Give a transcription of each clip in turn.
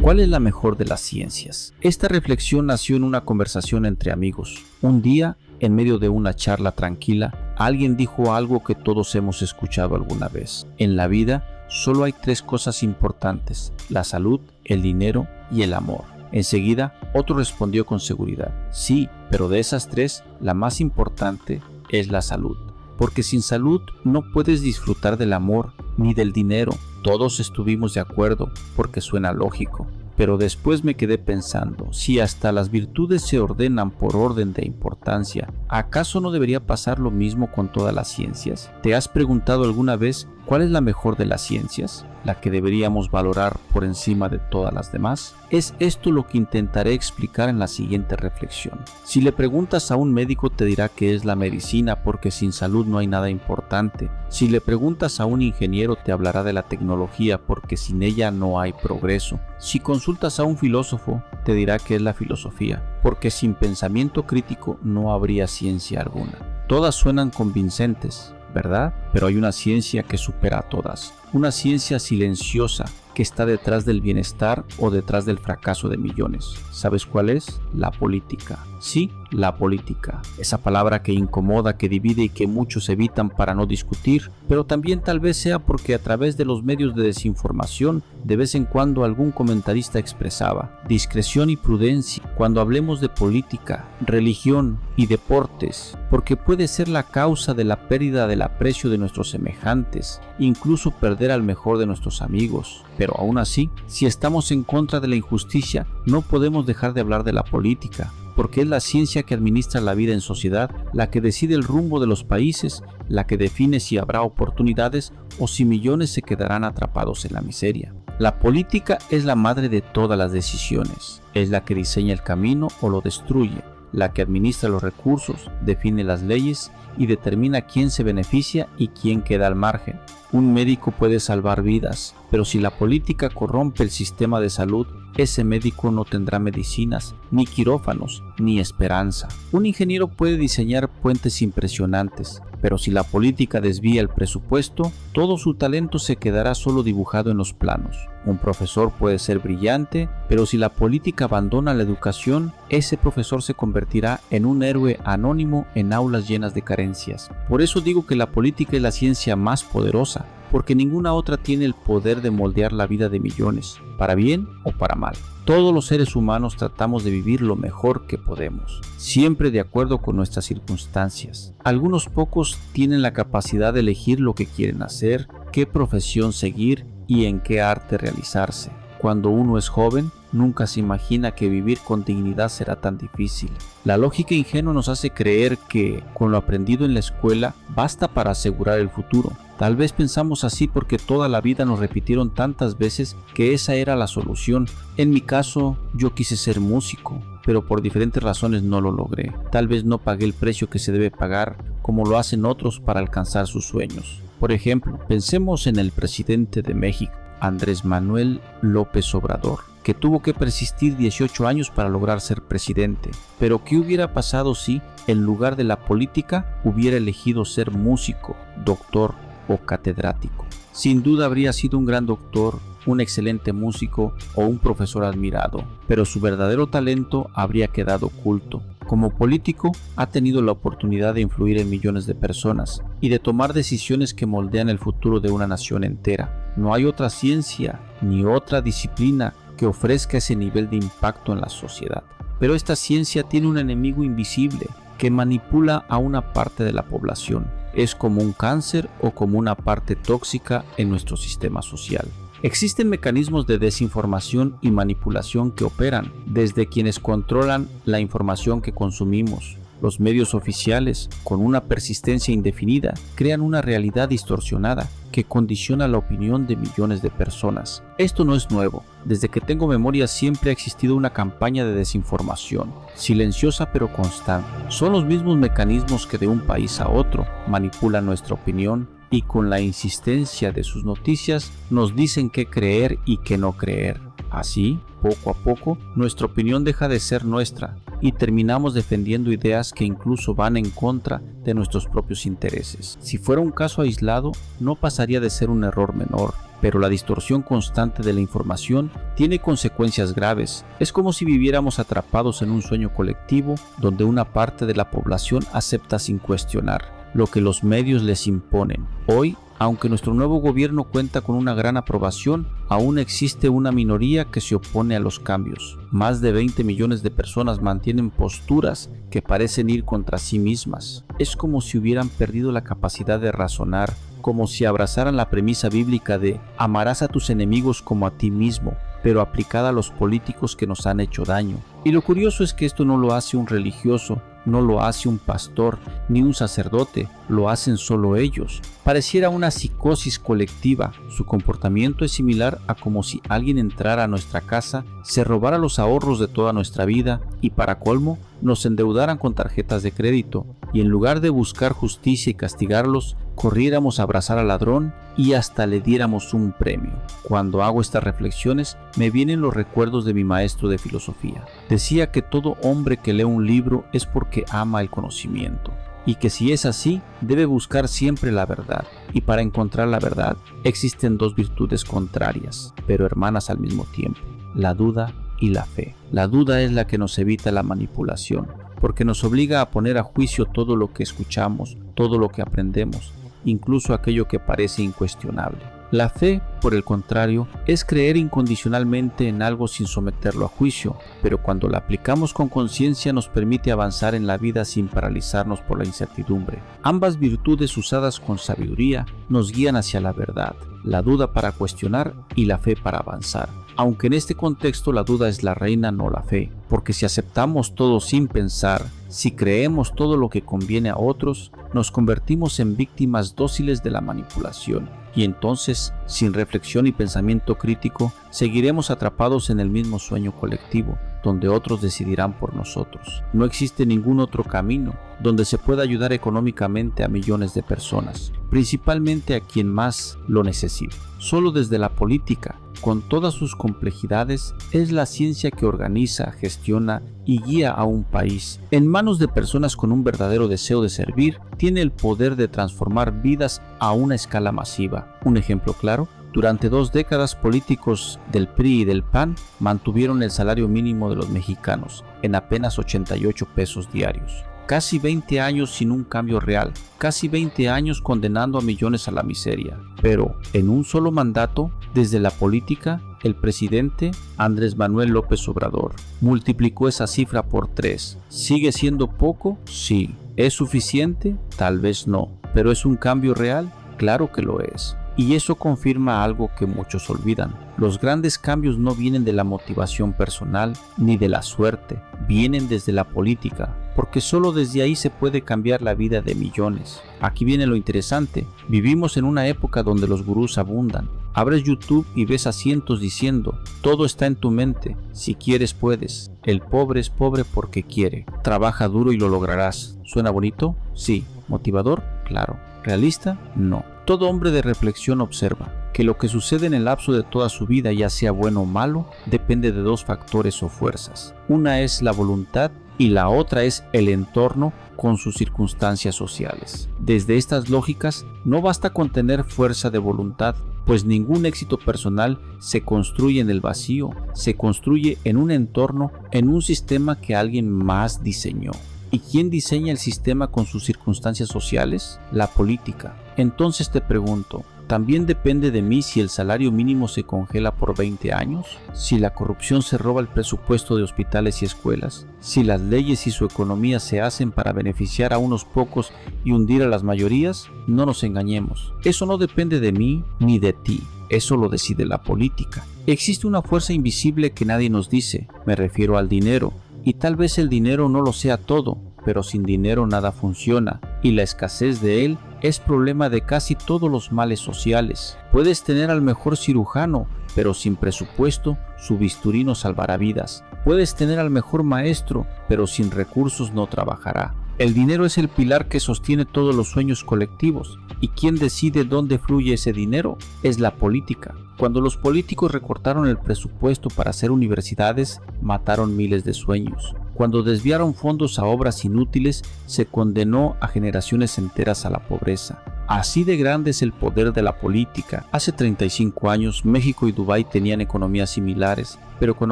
¿Cuál es la mejor de las ciencias? Esta reflexión nació en una conversación entre amigos. Un día, en medio de una charla tranquila, alguien dijo algo que todos hemos escuchado alguna vez. En la vida, solo hay 3 cosas importantes: la salud, el dinero y el amor. Enseguida, otro respondió con seguridad: sí, pero de esas 3, la más importante es la salud. Porque sin salud no puedes disfrutar del amor ni del dinero. Todos estuvimos de acuerdo porque suena lógico. Pero después me quedé pensando, si hasta las virtudes se ordenan por orden de importancia, ¿acaso no debería pasar lo mismo con todas las ciencias? ¿Te has preguntado alguna vez cuál es la mejor de las ciencias? ¿La que deberíamos valorar por encima de todas las demás? Es esto lo que intentaré explicar en la siguiente reflexión. Si le preguntas a un médico, te dirá que es la medicina, porque sin salud no hay nada importante. Si le preguntas a un ingeniero, te hablará de la tecnología, porque sin ella no hay progreso. Si consultas a un filósofo, te dirá que es la filosofía, porque sin pensamiento crítico no habría ciencia alguna. Todas suenan convincentes, ¿verdad? Pero hay una ciencia que supera a todas. Una ciencia silenciosa que está detrás del bienestar o detrás del fracaso de millones. ¿Sabes cuál es? La política. Sí, la política. Esa palabra que incomoda, que divide y que muchos evitan para no discutir, pero también tal vez sea porque a través de los medios de desinformación, de vez en cuando algún comentarista expresaba: discreción y prudencia cuando hablemos de política, religión y deportes, porque puede ser la causa de la pérdida del aprecio de nuestros semejantes, incluso perder al mejor de nuestros amigos. Pero aún así, si estamos en contra de la injusticia, no podemos dejar de hablar de la política, porque es la ciencia que administra la vida en sociedad, la que decide el rumbo de los países, la que define si habrá oportunidades o si millones se quedarán atrapados en la miseria. La política es la madre de todas las decisiones, es la que diseña el camino o lo destruye, la que administra los recursos, define las leyes y determina quién se beneficia y quién queda al margen. Un médico puede salvar vidas, pero si la política corrompe el sistema de salud, ese médico no tendrá medicinas, ni quirófanos, ni esperanza. Un ingeniero puede diseñar puentes impresionantes, pero si la política desvía el presupuesto, todo su talento se quedará solo dibujado en los planos. Un profesor puede ser brillante, pero si la política abandona la educación, ese profesor se convertirá en un héroe anónimo en aulas llenas de carencias. Por eso digo que la política es la ciencia más poderosa, porque ninguna otra tiene el poder de moldear la vida de millones, para bien o para mal. Todos los seres humanos tratamos de vivir lo mejor que podemos, siempre de acuerdo con nuestras circunstancias. Algunos pocos tienen la capacidad de elegir lo que quieren hacer, qué profesión seguir y en qué arte realizarse. Cuando uno es joven, nunca se imagina que vivir con dignidad será tan difícil. La lógica ingenua nos hace creer que, con lo aprendido en la escuela, basta para asegurar el futuro. Tal vez pensamos así porque toda la vida nos repitieron tantas veces que esa era la solución. En mi caso, yo quise ser músico, pero por diferentes razones no lo logré. Tal vez no pagué el precio que se debe pagar, como lo hacen otros para alcanzar sus sueños. Por ejemplo, pensemos en el presidente de México, Andrés Manuel López Obrador, que tuvo que persistir 18 años para lograr ser presidente. Pero ¿qué hubiera pasado si, en lugar de la política, hubiera elegido ser músico, doctor o catedrático? Sin duda habría sido un gran doctor, un excelente músico o un profesor admirado, pero su verdadero talento habría quedado oculto. Como político, ha tenido la oportunidad de influir en millones de personas y de tomar decisiones que moldean el futuro de una nación entera. No hay otra ciencia ni otra disciplina que ofrezca ese nivel de impacto en la sociedad. Pero esta ciencia tiene un enemigo invisible que manipula a una parte de la población. Es como un cáncer o como una parte tóxica en nuestro sistema social. Existen mecanismos de desinformación y manipulación que operan desde quienes controlan la información que consumimos. Los medios oficiales, con una persistencia indefinida, crean una realidad distorsionada que condiciona la opinión de millones de personas. Esto no es nuevo. Desde que tengo memoria siempre ha existido una campaña de desinformación, silenciosa pero constante. Son los mismos mecanismos que de un país a otro manipulan nuestra opinión y con la insistencia de sus noticias nos dicen qué creer y qué no creer. Así, poco a poco, nuestra opinión deja de ser nuestra y terminamos defendiendo ideas que incluso van en contra de nuestros propios intereses. Si fuera un caso aislado, no pasaría de ser un error menor, pero la distorsión constante de la información tiene consecuencias graves. Es como si viviéramos atrapados en un sueño colectivo donde una parte de la población acepta sin cuestionar lo que los medios les imponen. Hoy, aunque nuestro nuevo gobierno cuenta con una gran aprobación, aún existe una minoría que se opone a los cambios. Más de 20 millones de personas mantienen posturas que parecen ir contra sí mismas. Es como si hubieran perdido la capacidad de razonar, como si abrazaran la premisa bíblica de amarás a tus enemigos como a ti mismo, pero aplicada a los políticos que nos han hecho daño. Y lo curioso es que esto no lo hace un religioso, no lo hace un pastor ni un sacerdote, lo hacen solo ellos. Pareciera una psicosis colectiva. Su comportamiento es similar a como si alguien entrara a nuestra casa, se robara los ahorros de toda nuestra vida y para colmo nos endeudaran con tarjetas de crédito y en lugar de buscar justicia y castigarlos, corriéramos a abrazar al ladrón y hasta le diéramos un premio. Cuando hago estas reflexiones me vienen los recuerdos de mi maestro de filosofía. Decía que todo hombre que lee un libro es porque ama el conocimiento y que si es así debe buscar siempre la verdad, y para encontrar la verdad existen dos virtudes contrarias pero hermanas al mismo tiempo: la duda y la fe. La duda es la que nos evita la manipulación, porque nos obliga a poner a juicio todo lo que escuchamos, todo lo que aprendemos, incluso aquello que parece incuestionable. La fe, por el contrario, es creer incondicionalmente en algo sin someterlo a juicio, pero cuando la aplicamos con conciencia nos permite avanzar en la vida sin paralizarnos por la incertidumbre. Ambas virtudes usadas con sabiduría nos guían hacia la verdad, la duda para cuestionar y la fe para avanzar. Aunque en este contexto la duda es la reina, no la fe, porque si aceptamos todo sin pensar, si creemos todo lo que conviene a otros, nos convertimos en víctimas dóciles de la manipulación. Y entonces, sin reflexión y pensamiento crítico, seguiremos atrapados en el mismo sueño colectivo, donde otros decidirán por nosotros. No existe ningún otro camino donde se pueda ayudar económicamente a millones de personas, principalmente a quien más lo necesita. Solo desde la política, con todas sus complejidades, es la ciencia que organiza, gestiona y guía a un país. En manos de personas con un verdadero deseo de servir, tiene el poder de transformar vidas a una escala masiva. Un ejemplo claro: durante 2 décadas políticos del PRI y del PAN mantuvieron el salario mínimo de los mexicanos en apenas 88 pesos diarios. Casi 20 años sin un cambio real, casi 20 años condenando a millones a la miseria. Pero en un solo mandato, desde la política, el presidente Andrés Manuel López Obrador multiplicó esa cifra por 3. ¿Sigue siendo poco? Sí. ¿Es suficiente? Tal vez no. ¿Pero es un cambio real? Claro que lo es. Y eso confirma algo que muchos olvidan. Los grandes cambios no vienen de la motivación personal ni de la suerte, vienen desde la política, porque solo desde ahí se puede cambiar la vida de millones. Aquí viene lo interesante: vivimos en una época donde los gurús abundan. Abres YouTube y ves a cientos diciendo: todo está en tu mente, si quieres puedes. El pobre es pobre porque quiere. Trabaja duro y lo lograrás. ¿Suena bonito? Sí. ¿Motivador? Claro. ¿Realista? No. Todo hombre de reflexión observa que lo que sucede en el lapso de toda su vida, ya sea bueno o malo, depende de 2 factores o fuerzas. Una es la voluntad y la otra es el entorno con sus circunstancias sociales. Desde estas lógicas, no basta con tener fuerza de voluntad, pues ningún éxito personal se construye en el vacío, se construye en un entorno, en un sistema que alguien más diseñó. ¿Y quién diseña el sistema con sus circunstancias sociales? La política. Entonces te pregunto, ¿también depende de mí si el salario mínimo se congela por 20 años? ¿Si la corrupción se roba el presupuesto de hospitales y escuelas? ¿Si las leyes y su economía se hacen para beneficiar a unos pocos y hundir a las mayorías? No nos engañemos. Eso no depende de mí ni de ti. Eso lo decide la política. Existe una fuerza invisible que nadie nos dice. Me refiero al dinero. Y tal vez el dinero no lo sea todo, pero sin dinero nada funciona, y la escasez de él es problema de casi todos los males sociales. Puedes tener al mejor cirujano, pero sin presupuesto, su bisturí no salvará vidas. Puedes tener al mejor maestro, pero sin recursos no trabajará. El dinero es el pilar que sostiene todos los sueños colectivos. ¿Y quién decide dónde fluye ese dinero? Es la política. Cuando los políticos recortaron el presupuesto para hacer universidades, mataron miles de sueños. Cuando desviaron fondos a obras inútiles, se condenó a generaciones enteras a la pobreza. Así de grande es el poder de la política. Hace 35 años, México y Dubái tenían economías similares, pero con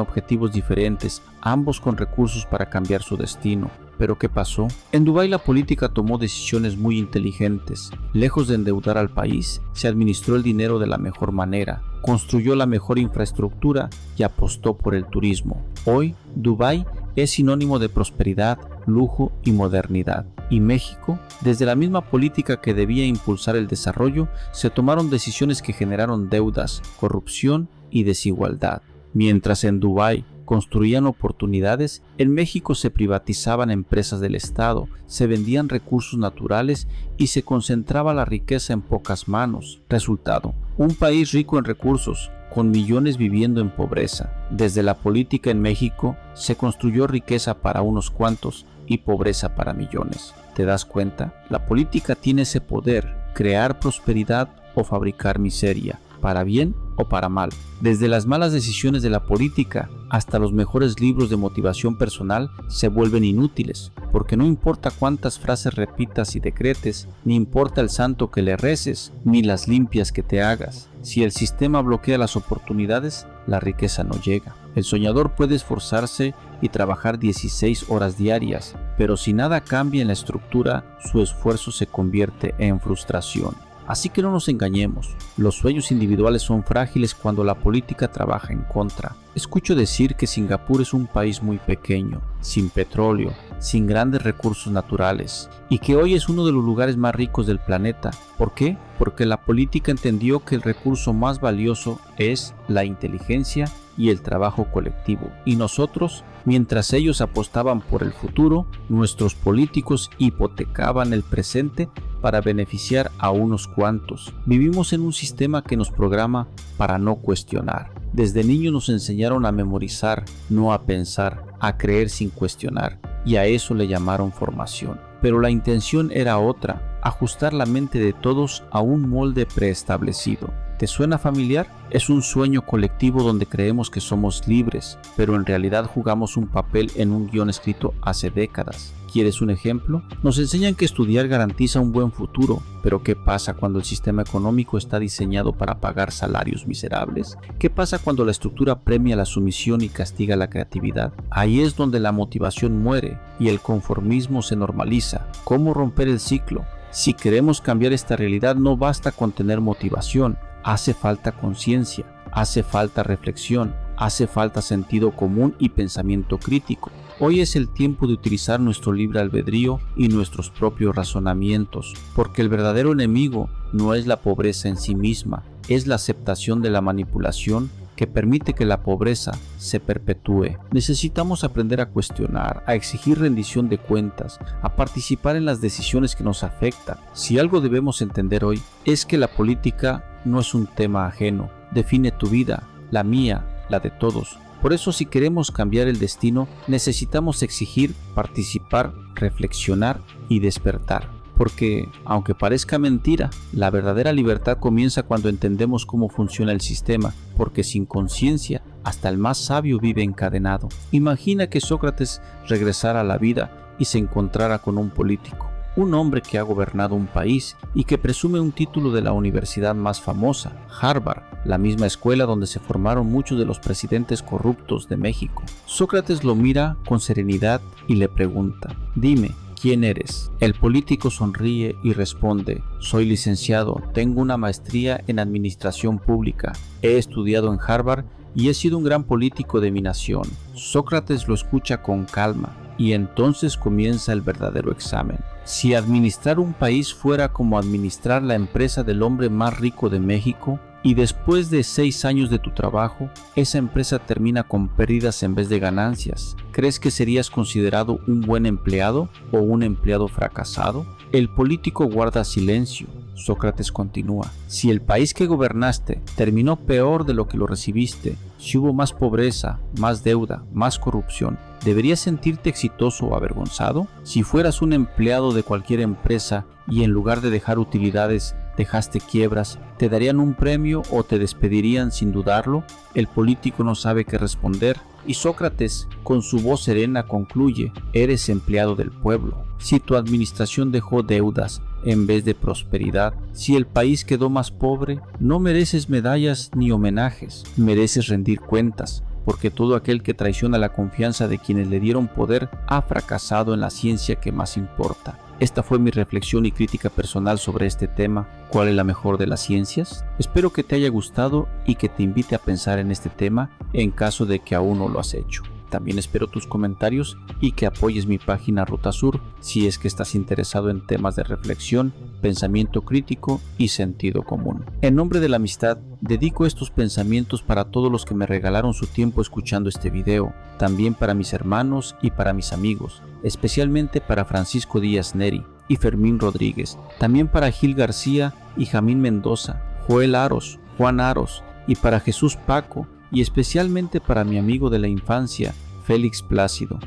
objetivos diferentes, ambos con recursos para cambiar su destino. ¿Pero qué pasó? En Dubái la política tomó decisiones muy inteligentes. Lejos de endeudar al país, se administró el dinero de la mejor manera, construyó la mejor infraestructura y apostó por el turismo. Hoy, Dubái es sinónimo de prosperidad, lujo y modernidad. Y México, desde la misma política que debía impulsar el desarrollo, se tomaron decisiones que generaron deudas, corrupción y desigualdad. Mientras en Dubái construían oportunidades, en México se privatizaban empresas del Estado, se vendían recursos naturales y se concentraba la riqueza en pocas manos. Resultado: un país rico en recursos, con millones viviendo en pobreza. Desde la política en México se construyó riqueza para unos cuantos y pobreza para millones. ¿Te das cuenta? La política tiene ese poder: crear prosperidad o fabricar miseria, para bien o para mal. Desde las malas decisiones de la política hasta los mejores libros de motivación personal se vuelven inútiles, porque no importa cuántas frases repitas y decretes, ni importa el santo que le reces, ni las limpias que te hagas. Si el sistema bloquea las oportunidades, la riqueza no llega. El soñador puede esforzarse y trabajar 16 horas diarias, pero si nada cambia en la estructura, su esfuerzo se convierte en frustración. Así que no nos engañemos, los sueños individuales son frágiles cuando la política trabaja en contra. Escucho decir que Singapur es un país muy pequeño, sin petróleo, sin grandes recursos naturales, y que hoy es uno de los lugares más ricos del planeta. ¿Por qué? Porque la política entendió que el recurso más valioso es la inteligencia y el trabajo colectivo. Y nosotros, mientras ellos apostaban por el futuro, nuestros políticos hipotecaban el presente para beneficiar a unos cuantos. Vivimos en un sistema que nos programa para no cuestionar. Desde niños nos enseñaron a memorizar, no a pensar, a creer sin cuestionar, y a eso le llamaron formación. Pero la intención era otra: ajustar la mente de todos a un molde preestablecido. ¿Te suena familiar? Es un sueño colectivo donde creemos que somos libres, pero en realidad jugamos un papel en un guión escrito hace décadas. ¿Quieres un ejemplo? Nos enseñan que estudiar garantiza un buen futuro, pero ¿qué pasa cuando el sistema económico está diseñado para pagar salarios miserables? ¿Qué pasa cuando la estructura premia la sumisión y castiga la creatividad? Ahí es donde la motivación muere y el conformismo se normaliza. ¿Cómo romper el ciclo? Si queremos cambiar esta realidad, no basta con tener motivación. Hace falta conciencia, hace falta reflexión, hace falta sentido común y pensamiento crítico. Hoy es el tiempo de utilizar nuestro libre albedrío y nuestros propios razonamientos, porque el verdadero enemigo no es la pobreza en sí misma, es la aceptación de la manipulación que permite que la pobreza se perpetúe. Necesitamos aprender a cuestionar, a exigir rendición de cuentas, a participar en las decisiones que nos afectan. Si algo debemos entender hoy es que la política no es un tema ajeno, define tu vida, la mía, la de todos. Por eso, si queremos cambiar el destino, necesitamos exigir, participar, reflexionar y despertar. Porque, aunque parezca mentira, la verdadera libertad comienza cuando entendemos cómo funciona el sistema, porque sin conciencia, hasta el más sabio vive encadenado. Imagina que Sócrates regresara a la vida y se encontrara con un político, un hombre que ha gobernado un país y que presume un título de la universidad más famosa, Harvard, la misma escuela donde se formaron muchos de los presidentes corruptos de México. Sócrates lo mira con serenidad y le pregunta: dime, ¿quién eres? El político sonríe y responde: soy licenciado, tengo una maestría en administración pública, he estudiado en Harvard y he sido un gran político de mi nación. Sócrates lo escucha con calma y entonces comienza el verdadero examen. Si administrar un país fuera como administrar la empresa del hombre más rico de México, y después de 6 años de tu trabajo, esa empresa termina con pérdidas en vez de ganancias, ¿crees que serías considerado un buen empleado o un empleado fracasado? El político guarda silencio. Sócrates continúa: si el país que gobernaste terminó peor de lo que lo recibiste, si hubo más pobreza, más deuda, más corrupción, ¿deberías sentirte exitoso o avergonzado? Si fueras un empleado de cualquier empresa y en lugar de dejar utilidades dejaste quiebras, ¿te darían un premio o te despedirían sin dudarlo? El político no sabe qué responder y Sócrates, con su voz serena, concluye: eres empleado del pueblo. Si tu administración dejó deudas, en vez de prosperidad. Si el país quedó más pobre, no mereces medallas ni homenajes, mereces rendir cuentas, porque todo aquel que traiciona la confianza de quienes le dieron poder ha fracasado en la ciencia que más importa. Esta fue mi reflexión y crítica personal sobre este tema. ¿Cuál es la mejor de las ciencias? Espero que te haya gustado y que te invite a pensar en este tema en caso de que aún no lo has hecho. También espero tus comentarios y que apoyes mi página Ruta Sur si es que estás interesado en temas de reflexión, pensamiento crítico y sentido común. En nombre de la amistad, dedico estos pensamientos para todos los que me regalaron su tiempo escuchando este video, también para mis hermanos y para mis amigos, especialmente para Francisco Díaz Neri y Fermín Rodríguez, también para Gil García y Jamín Mendoza, Joel Aros, Juan Aros y para Jesús Paco, y especialmente para mi amigo de la infancia, Félix Plácido.